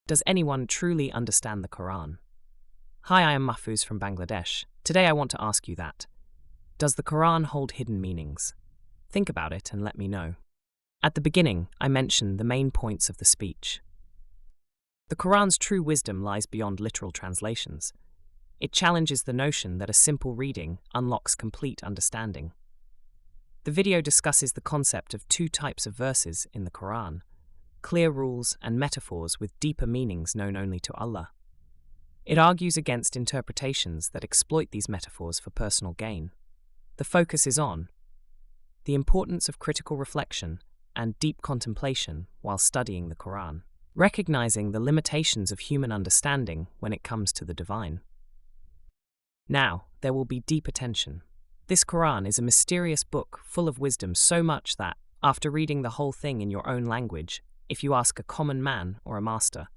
Does anyone truly understand the Quran? Hi, I am Mahfouz from Bangladesh. Today I want to ask you that. Does the Quran hold hidden meanings? Think about it and let me know. At the beginning, I mentioned the main points of the speech. The Quran's true wisdom lies beyond literal translations. It challenges the notion that a simple reading unlocks complete understanding. The video discusses the concept of two types of verses in the Quran: clear rules and metaphors with deeper meanings known only to Allah. It argues against interpretations that exploit these metaphors for personal gain. The focus is on the importance of critical reflection and deep contemplation while studying the Quran, recognizing the limitations of human understanding when it comes to the divine. Now, there will be deep attention. This Quran is a mysterious book full of wisdom, so much that, after reading the whole thing in your own language, if you ask a common man or a master,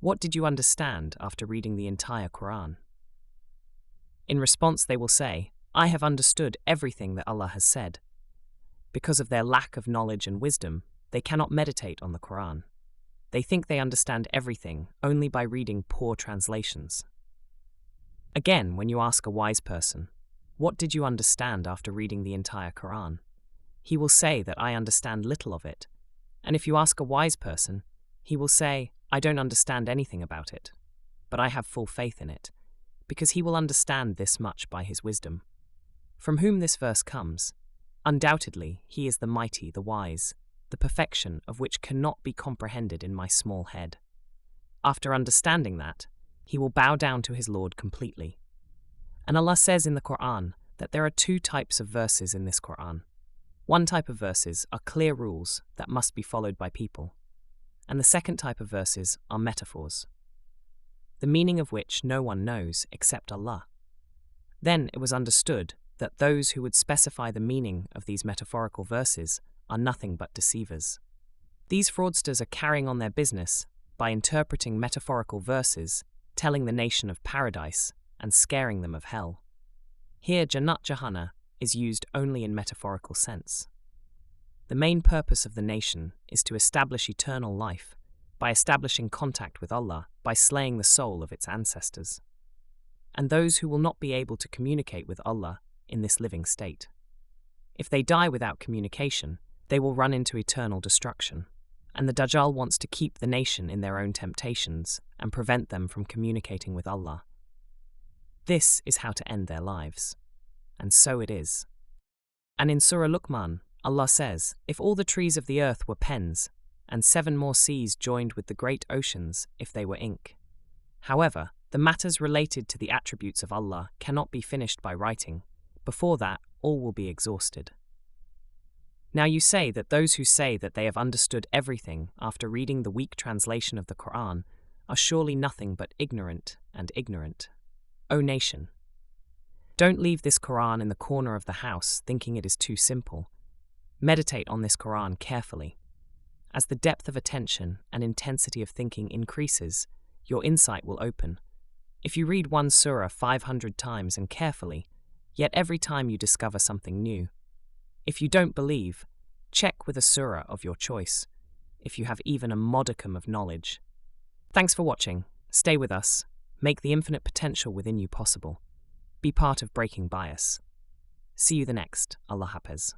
"What did you understand after reading the entire Quran?" In response, they will say, "I have understood everything that Allah has said." Because of their lack of knowledge and wisdom, they cannot meditate on the Quran. They think they understand everything only by reading poor translations. Again, when you ask a wise person, "What did you understand after reading the entire Quran?" he will say that I understand little of it. And if you ask a wise person, he will say, "I don't understand anything about it, but I have full faith in it," because he will understand this much by his wisdom. From whom this verse comes, undoubtedly he is the mighty, the wise, the perfection of which cannot be comprehended in my small head. After understanding that, he will bow down to his Lord completely. And Allah says in the Quran that there are two types of verses in this Quran. One type of verses are clear rules that must be followed by people, and the second type of verses are metaphors, the meaning of which no one knows except Allah. Then it was understood that those who would specify the meaning of these metaphorical verses are nothing but deceivers. These fraudsters are carrying on their business by interpreting metaphorical verses, telling the nation of paradise and scaring them of hell. Here, Jannat Jahannah is used only in metaphorical sense. The main purpose of the nation is to establish eternal life by establishing contact with Allah, by slaying the soul of its ancestors, and those who will not be able to communicate with Allah in this living state. If they die without communication, they will run into eternal destruction, and the Dajjal wants to keep the nation in their own temptations and prevent them from communicating with Allah. This is how to end their lives. And so it is. And in Surah Luqman, Allah says, "If all the trees of the earth were pens, and 7 more seas joined with the great oceans if they were ink." However, the matters related to the attributes of Allah cannot be finished by writing. Before that, all will be exhausted. Now you say that those who say that they have understood everything after reading the weak translation of the Quran are surely nothing but ignorant and ignorant. O nation, don't leave this Quran in the corner of the house thinking it is too simple. Meditate on this Quran carefully. As the depth of attention and intensity of thinking increases, your insight will open. If you read one surah 500 times and carefully, yet every time you discover something new. If you don't believe, check with a surah of your choice, if you have even a modicum of knowledge. Thanks for watching. Stay with us. Make the infinite potential within you possible. Be part of breaking bias. See you the next. Allah Hafiz.